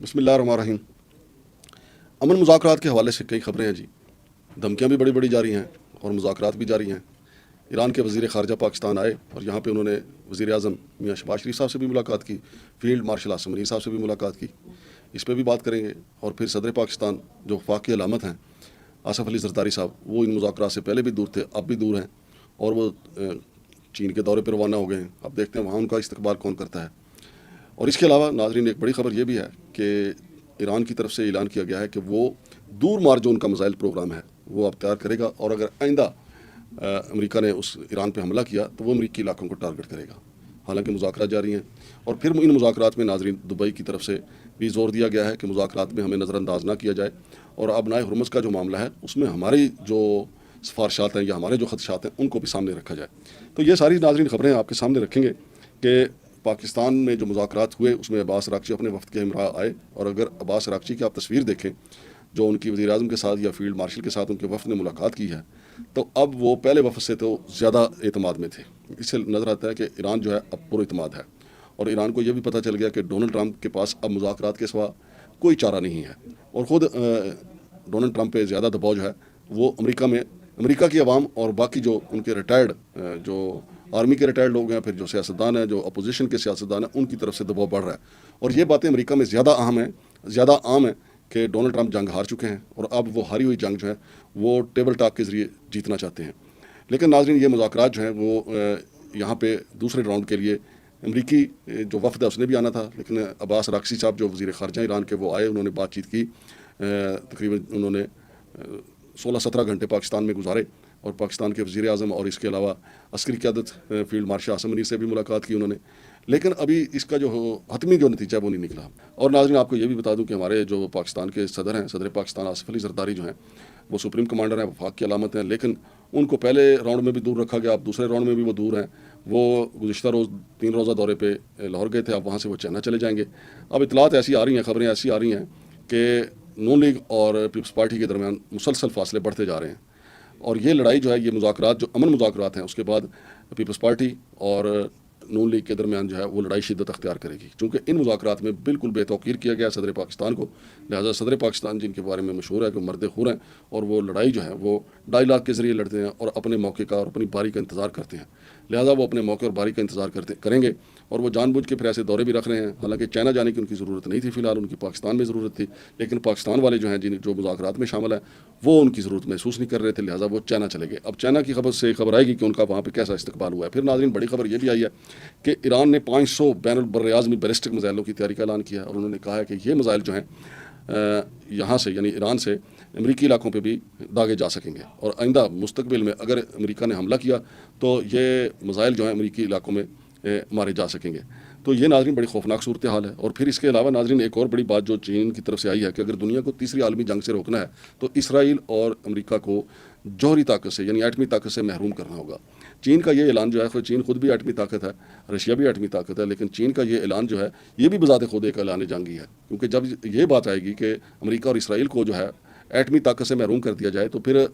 بسم اللہ الرحمن الرحیم۔ امن مذاکرات کے حوالے سے کئی خبریں ہیں جی، دھمکیاں بھی بڑی جاری ہیں اور مذاکرات بھی جاری ہیں۔ ایران کے وزیر خارجہ پاکستان آئے اور یہاں پہ انہوں نے وزیر اعظم میاں شہباز شریف صاحب سے بھی ملاقات کی، فیلڈ مارشل عاصم منیر صاحب سے بھی ملاقات کی، اس پہ بھی بات کریں گے۔ اور پھر صدر پاکستان جو وفاق کی علامت ہیں آصف علی زرداری صاحب، وہ ان مذاکرات سے پہلے بھی دور تھے، اب بھی دور ہیں، اور وہ چین کے دورے پر روانہ ہو گئے ہیں۔ اب دیکھتے ہیں وہاں ان کا استقبال کون کرتا ہے۔ اور اس کے علاوہ ناظرین ایک بڑی خبر یہ بھی ہے کہ ایران کی طرف سے اعلان کیا گیا ہے کہ وہ دور مار جو ان کا میزائل پروگرام ہے وہ اب تیار کرے گا، اور اگر آئندہ امریکہ نے اس ایران پہ حملہ کیا تو وہ امریکی علاقوں کو ٹارگٹ کرے گا۔ حالانکہ مذاکرات جاری ہیں، اور پھر ان مذاکرات میں ناظرین دبئی کی طرف سے بھی زور دیا گیا ہے کہ مذاکرات میں ہمیں نظر انداز نہ کیا جائے، اور ابنائے حرمز کا جو معاملہ ہے اس میں ہماری جو سفارشات ہیں یا ہمارے جو خدشات ہیں ان کو بھی سامنے رکھا جائے۔ تو یہ ساری ناظرین خبریں آپ کے سامنے رکھیں گے کہ پاکستان میں جو مذاکرات ہوئے اس میں عباس عراقچی اپنے وفد کے ہمراہ آئے، اور اگر عباس عراقچی کی آپ تصویر دیکھیں جو ان کی وزیر اعظم کے ساتھ یا فیلڈ مارشل کے ساتھ ان کے وفد نے ملاقات کی ہے، تو اب وہ پہلے وفد سے تو زیادہ اعتماد میں تھے۔ اس سے نظر آتا ہے کہ ایران جو ہے اب پر اعتماد ہے، اور ایران کو یہ بھی پتہ چل گیا کہ ڈونلڈ ٹرمپ کے پاس اب مذاکرات کے سوا کوئی چارہ نہیں ہے، اور خود ڈونلڈ ٹرمپ پہ زیادہ دباؤ جو ہے وہ امریکہ کی عوام اور باقی جو ان کے ریٹائرڈ جو آرمی کے ریٹائرڈ لوگ ہیں، پھر جو سیاستدان ہیں، جو اپوزیشن کے سیاستدان ہیں، ان کی طرف سے دباؤ بڑھ رہا ہے۔ اور یہ باتیں امریکہ میں زیادہ عام ہیں کہ ڈونلڈ ٹرمپ جنگ ہار چکے ہیں، اور اب وہ ہاری ہوئی جنگ جو ہے وہ ٹیبل ٹاک کے ذریعے جیتنا چاہتے ہیں۔ لیکن ناظرین یہ مذاکرات جو ہیں وہ یہاں پہ دوسرے راؤنڈ کے لیے امریکی جو وفد ہے اس نے بھی آنا تھا، لیکن عباس عراقچی صاحب جو وزیر خارجہ ایران کے وہ آئے، انہوں نے بات چیت کی، تقریباً انہوں نے 16-17 گھنٹے پاکستان میں گزارے، اور پاکستان کے وزیر اعظم اور اس کے علاوہ عسکری قیادت فیلڈ مارشل عاصم منیر سے بھی ملاقات کی انہوں نے، لیکن ابھی اس کا جو حتمی جو نتیجہ ہے وہ نہیں نکلا۔ اور ناظرین آپ کو یہ بھی بتا دوں کہ ہمارے جو پاکستان کے صدر ہیں، صدر پاکستان آصف علی زرداری جو ہیں وہ سپریم کمانڈر ہیں، وفاق کی علامت ہیں، لیکن ان کو پہلے راؤنڈ میں بھی دور رکھا گیا، اب دوسرے راؤنڈ میں بھی وہ دور ہیں۔ وہ گزشتہ روز 3 روزہ دورے پہ لاہور گئے تھے، اب وہاں سے وہ چائنا چلے جائیں گے۔ اب اطلاعات ایسی آ رہی ہیں، خبریں ایسی آ رہی ہیں کہ نون لیگ اور پیپلز پارٹی کے درمیان مسلسل فاصلے بڑھتے جا رہے ہیں، اور یہ لڑائی جو ہے، یہ مذاکرات جو امن مذاکرات ہیں، اس کے بعد پیپلز پارٹی اور نون لیگ کے درمیان جو ہے وہ لڑائی شدت اختیار کرے گی، چونکہ ان مذاکرات میں بالکل بے توقیر کیا گیا صدر پاکستان کو، لہٰذا صدر پاکستان جن کے بارے میں مشہور ہے کہ مرد خور ہیں، اور وہ لڑائی جو ہے وہ ڈائیلاگ کے ذریعے لڑتے ہیں اور اپنے موقع کا اور اپنی باری کا انتظار کرتے ہیں، لہٰذا وہ اپنے موقع اور باری کا انتظار کریں گے، اور وہ جان بوجھ کے پھر ایسے دورے بھی رکھ رہے ہیں۔ حالانکہ چائنا جانے کی ان کی ضرورت نہیں تھی، فی الحال ان کی پاکستان میں ضرورت تھی، لیکن پاکستان والے جو ہیں جو مذاکرات میں شامل ہیں وہ ان کی ضرورت محسوس نہیں کر رہے تھے، لہٰذا وہ چائنا چلے گئے۔ اب چائنا کی خبر سے خبر آئے گی کہ ان کا وہاں پہ کیسا استقبال ہوا ہے۔ پھر ناظرین بڑی خبر یہ بھی آئی ہے کہ ایران نے 500 بین البراعظمی بیلسٹک میزائلوں کی تیاری کا اعلان کیا، اور انہوں نے کہا ہے کہ یہ میزائل جو ہیں یہاں سے یعنی ایران سے امریکی علاقوں پہ بھی داغے جا سکیں گے، اور آئندہ مستقبل میں اگر امریکہ نے حملہ کیا تو یہ میزائل جو ہیں امریکی علاقوں میں مارے جا سکیں گے۔ تو یہ ناظرین بڑی خوفناک صورتحال ہے۔ اور پھر اس کے علاوہ ناظرین ایک اور بڑی بات جو چین کی طرف سے آئی ہے کہ اگر دنیا کو تیسری عالمی جنگ سے روکنا ہے تو اسرائیل اور امریکہ کو جوہری طاقت سے یعنی ایٹمی طاقت سے محروم کرنا ہوگا۔ چین کا یہ اعلان جو ہے، چین خود بھی ایٹمی طاقت ہے، رشیا بھی ایٹمی طاقت ہے، لیکن چین کا یہ اعلان جو ہے یہ بھی بذات خود ایک اعلان جنگی ہے، کیونکہ جب یہ بات آئے گی کہ امریکہ اور اسرائیل کو جو ہے ایٹمی طاقت سے محروم کر دیا جائے تو پھر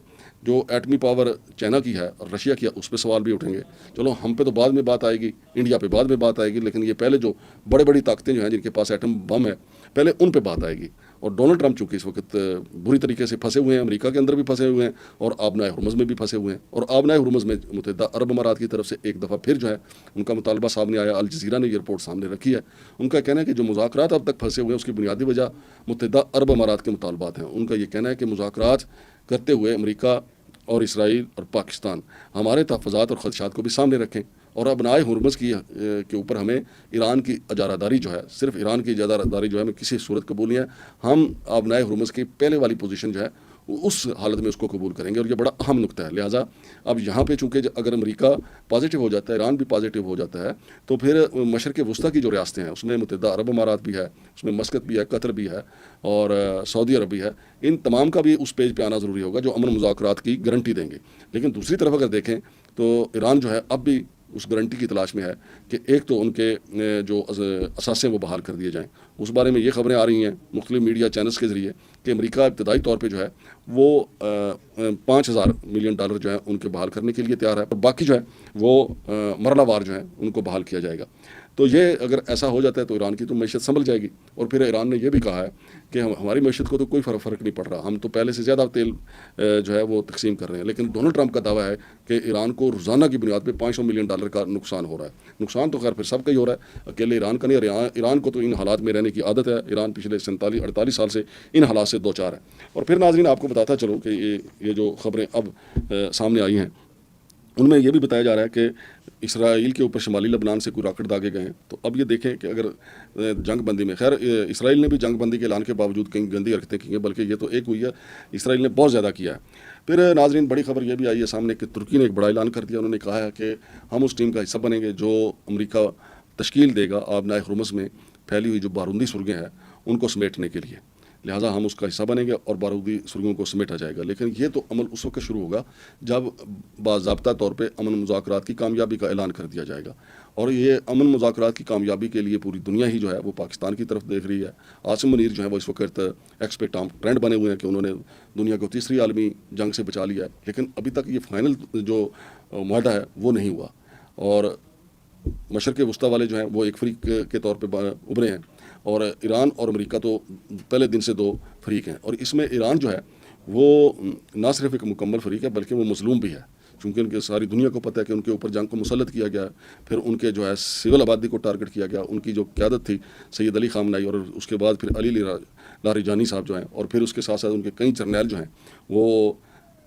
جو ایٹمی پاور چائنا کی ہے اور رشیا کی ہے اس پہ سوال بھی اٹھیں گے۔ چلو ہم پہ تو بعد میں بات آئے گی، انڈیا پہ بعد میں بات آئے گی، لیکن یہ پہلے جو بڑی طاقتیں جو ہیں جن کے پاس ایٹم بم ہے پہلے ان پہ بات آئے گی۔ اور ڈونلڈ ٹرمپ چونکہ اس وقت بری طریقے سے پھنسے ہوئے ہیں، امریکہ کے اندر بھی پھنسے ہوئے ہیں اور آبنائے حرمز میں بھی پھنسے ہوئے ہیں، اور آبنائے حرمز میں متحدہ عرب امارات کی طرف سے ایک دفعہ پھر جو ہے ان کا مطالبہ سامنے آیا، الجزیرہ نے یہ رپورٹ سامنے رکھی ہے۔ ان کا کہنا ہے کہ جو مذاکرات اب تک پھنسے ہوئے ہیں اس کی بنیادی وجہ متحدہ عرب امارات کے مطالبات ہیں۔ ان کا یہ کہنا ہے کہ مذاکرات کرتے ہوئے امریکہ اور اسرائیل اور پاکستان ہمارے تحفظات اور خدشات کو بھی سامنے رکھیں، اور ابنائے حرمز کے اوپر ہمیں ایران کی اجارہ داری جو ہے، صرف ایران کی اجارہ داری جو ہے ہمیں کسی صورت قبول نہیں ہے۔ ہم ابنائے حرمز کی پہلے والی پوزیشن جو ہے اس حالت میں اس کو قبول کریں گے، اور یہ بڑا اہم نقطہ ہے۔ لہٰذا اب یہاں پہ چونکہ اگر امریکہ پازیٹیو ہو جاتا ہے، ایران بھی پازیٹیو ہو جاتا ہے، تو پھر مشرق وسطیٰ کی جو ریاستیں ہیں اس میں متحدہ عرب امارات بھی ہے، اس میں مسقط بھی ہے، قطر بھی ہے، اور سعودی عرب بھی ہے، ان تمام کا بھی اس پیج پہ آنا ضروری ہوگا جو امن مذاکرات کی گارنٹی دیں گے۔ لیکن دوسری طرف اگر دیکھیں تو ایران جو ہے اب بھی اس گارنٹی کی تلاش میں ہے کہ ایک تو ان کے جو اثاثے وہ بحال کر دیے جائیں۔ اس بارے میں یہ خبریں آ رہی ہیں مختلف میڈیا چینلز کے ذریعے کہ امریکہ ابتدائی طور پہ جو ہے وہ $5,000 ملین جو ہے ان کے بحال کرنے کے لیے تیار ہے، اور باقی جو ہے وہ مرلہ وار جو ہے ان کو بحال کیا جائے گا۔ تو یہ اگر ایسا ہو جاتا ہے تو ایران کی تو معیشت سنبھل جائے گی. اور پھر ایران نے یہ بھی کہا ہے کہ ہماری معیشت کو تو کوئی فرق نہیں پڑ رہا, ہم تو پہلے سے زیادہ تیل جو ہے وہ تقسیم کر رہے ہیں. لیکن ڈونلڈ ٹرمپ کا دعویٰ ہے کہ ایران کو روزانہ کی بنیاد پہ $500 ملین کا نقصان ہو رہا ہے. نقصان تو خیر پھر سب کا ہی ہو رہا ہے, اکیلے ایران کا نہیں. ایران کو تو ان حالات میں رہنے کی عادت ہے. ایران پچھلے 47-48 سال سے ان حالات سے دو چار ہے. اور پھر ناظرین آپ کو بتاتا چلو کہ یہ جو خبریں اب سامنے آئی ہیں ان میں یہ بھی بتایا جا رہا ہے کہ اسرائیل کے اوپر شمالی لبنان سے کوئی راکٹ داغے گئے ہیں. تو اب یہ دیکھیں کہ اگر جنگ بندی میں, خیر اسرائیل نے بھی جنگ بندی کے اعلان کے باوجود کئی گندی حرکتیں کی ہیں, بلکہ یہ تو ایک ہوئی ہے, اسرائیل نے بہت زیادہ کیا ہے. پھر ناظرین بڑی خبر یہ بھی آئی ہے سامنے کہ ترکی نے ایک بڑا اعلان کر دیا. انہوں نے کہا ہے کہ ہم اس ٹیم کا حصہ بنیں گے جو امریکہ تشکیل دے گا آبنائے ہرمز میں پھیلی ہوئی جو بارودی سرنگیں ہیں ان کو سمیٹنے کے لیے. لہٰذا ہم اس کا حصہ بنیں گے اور بارودی سرنگوں کو سمیٹا جائے گا. لیکن یہ تو عمل اس وقت شروع ہوگا جب باضابطہ طور پہ امن مذاکرات کی کامیابی کا اعلان کر دیا جائے گا. اور یہ امن مذاکرات کی کامیابی کے لیے پوری دنیا ہی جو ہے وہ پاکستان کی طرف دیکھ رہی ہے. عاصم منیر جو ہے وہ اس وقت ایکس پہ ٹرینڈ بنے ہوئے ہیں کہ انہوں نے دنیا کو تیسری عالمی جنگ سے بچا لیا ہے. لیکن ابھی تک یہ فائنل جو معاہدہ ہے وہ نہیں ہوا, اور مشرق وسطیٰ والے جو ہیں وہ ایک فریق کے طور پہ ابھرے ہیں, اور ایران اور امریکہ تو پہلے دن سے دو فریق ہیں. اور اس میں ایران جو ہے وہ نہ صرف ایک مکمل فریق ہے بلکہ وہ مظلوم بھی ہے, چونکہ ان کے ساری دنیا کو پتہ ہے کہ ان کے اوپر جنگ کو مسلط کیا گیا, پھر ان کے جو ہے سول آبادی کو ٹارگٹ کیا گیا. ان کی جو قیادت تھی سید علی خامنائی, اور اس کے بعد پھر علی لاریجانی صاحب جو ہیں, اور پھر اس کے ساتھ ساتھ ان کے کئی جرنیل جو ہیں وہ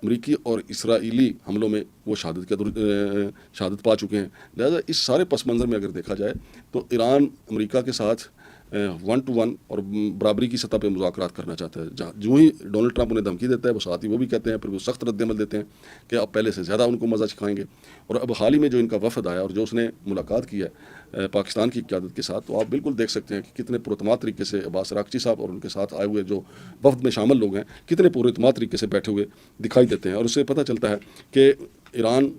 امریکی اور اسرائیلی حملوں میں وہ شہادت پا چکے ہیں. لہذا اس سارے پس منظر میں اگر دیکھا جائے تو ایران امریکہ کے ساتھ 1 to 1 اور برابری کی سطح پہ مذاکرات کرنا چاہتا ہے. جو ہی ڈونلڈ ٹرمپ انہیں دھمکی دیتا ہے وہ ساتھ ہی وہ بھی کہتے ہیں, پھر وہ سخت رد عمل دیتے ہیں کہ اب پہلے سے زیادہ ان کو مزہ چکھائیں گے. اور اب حال ہی میں جو ان کا وفد آیا اور جو اس نے ملاقات کی ہے پاکستان کی قیادت کے ساتھ, تو آپ بالکل دیکھ سکتے ہیں کہ کتنے پراعتماد طریقے سے عباس راکچی صاحب اور ان کے ساتھ آئے ہوئے جو وفد میں شامل لوگ ہیں کتنے پراعتماد طریقے سے بیٹھے ہوئے دکھائی دیتے ہیں. اور اس سے پتہ چلتا ہے کہ ایران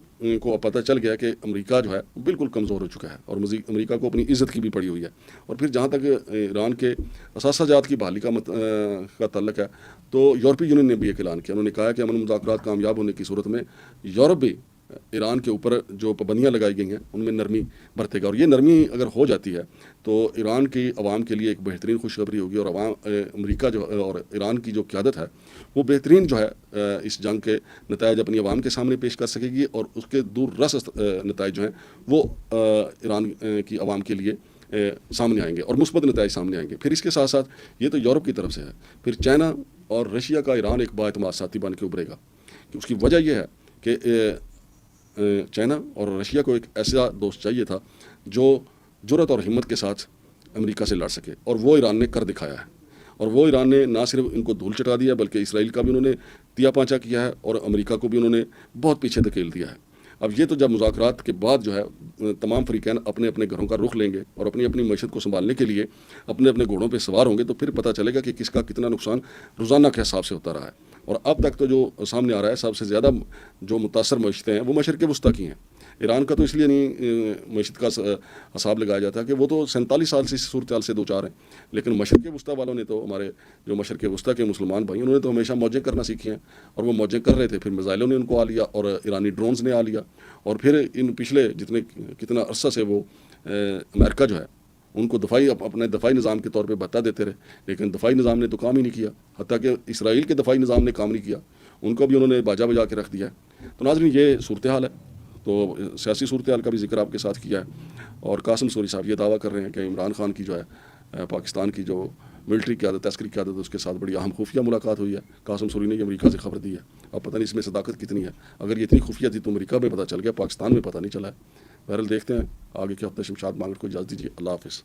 کو پتہ چل گیا کہ امریکہ جو ہے بالکل کمزور ہو چکا ہے, اور امریکہ کو اپنی عزت کی بھی پڑی ہوئی ہے. اور پھر جہاں تک ایران کے اثاثہ جات کی بحالی کا تعلق ہے تو یورپی یونین نے بھی ایک اعلان کیا. انہوں نے کہا ہے کہ امن مذاکرات کامیاب ہونے کی صورت میں یورپ بھی ایران کے اوپر جو پابندیاں لگائی گئی ہیں ان میں نرمی برتے گا. اور یہ نرمی اگر ہو جاتی ہے تو ایران کی عوام کے لیے ایک بہترین خوشخبری ہوگی, اور امریکہ جو اور ایران کی جو قیادت ہے وہ بہترین جو ہے اس جنگ کے نتائج اپنی عوام کے سامنے پیش کر سکے گی, اور اس کے دور رس نتائج جو ہیں وہ ایران کی عوام کے لیے سامنے آئیں گے اور مثبت نتائج سامنے آئیں گے. پھر اس کے ساتھ ساتھ یہ تو یورپ کی طرف سے ہے, پھر چائنا اور رشیا کا ایران ایک بااعتماد ساتھی بن کے ابھرے گا. اس کی وجہ یہ ہے کہ چائنا اور رشیا کو ایک ایسا دوست چاہیے تھا جو جرأت اور ہمت کے ساتھ امریکہ سے لڑ سکے, اور وہ ایران نے کر دکھایا ہے. اور وہ ایران نے نہ صرف ان کو دھول چٹا دیا بلکہ اسرائیل کا بھی انہوں نے تیا پانچا کیا ہے, اور امریکہ کو بھی انہوں نے بہت پیچھے دھکیل دیا ہے. اب یہ تو جب مذاکرات کے بعد جو ہے تمام فریقین اپنے اپنے گھروں کا رخ لیں گے اور اپنی اپنی معیشت کو سنبھالنے کے لیے اپنے اپنے گھوڑوں پہ سوار ہوں گے, تو پھر پتہ چلے گا کہ کس کا کتنا نقصان روزانہ کے حساب سے ہوتا رہا ہے. اور اب تک تو جو سامنے آ رہا ہے سب سے زیادہ جو متاثر معیشتیں ہیں وہ مشرق وسطیٰ کی ہیں. ایران کا تو اس لیے نہیں معیشت کا حساب لگایا جاتا کہ وہ تو 47 سال سے صورتحال سے دو چار ہیں, لیکن مشرق وسطیٰ والوں نے تو, ہمارے جو مشرق وسطیٰ کے مسلمان بھائی, انہوں نے تو ہمیشہ موجیں کرنا سیکھی ہیں, اور وہ موجیں کر رہے تھے. پھر میزائلوں نے ان کو آ لیا اور ایرانی ڈرونز نے آ لیا, اور پھر ان پچھلے کتنا عرصہ سے وہ امریکہ جو ہے ان کو اپنے دفاعی نظام کے طور پہ بتا دیتے رہے, لیکن دفاعی نظام نے تو کام ہی نہیں کیا. حتیٰ کہ اسرائیل کے دفاعی نظام نے کام نہیں کیا, ان کو بھی انہوں نے باجا بجا کے رکھ دیا ہے. تو ناظرین یہ صورتحال ہے. تو سیاسی صورتحال کا بھی ذکر آپ کے ساتھ کیا ہے, اور قاسم سوری صاحب یہ دعویٰ کر رہے ہیں کہ عمران خان کی جو ہے پاکستان کی جو ملٹری قیادت عسکری قیادت اس کے ساتھ بڑی اہم خفیہ ملاقات ہوئی ہے. قاسم سوری نے یہ امریکہ سے خبر دی ہے. اب پتہ نہیں اس میں صداقت کتنی ہے. اگر یہ اتنی خفیہ تھی تو امریکہ میں پتہ چل گیا, پاکستان میں پتہ نہیں چلا ہے. بہرحال دیکھتے ہیں آگے کیا ہوتا ہے. شمشاد مانگٹ کو اجازت دیجیے. اللہ حافظ.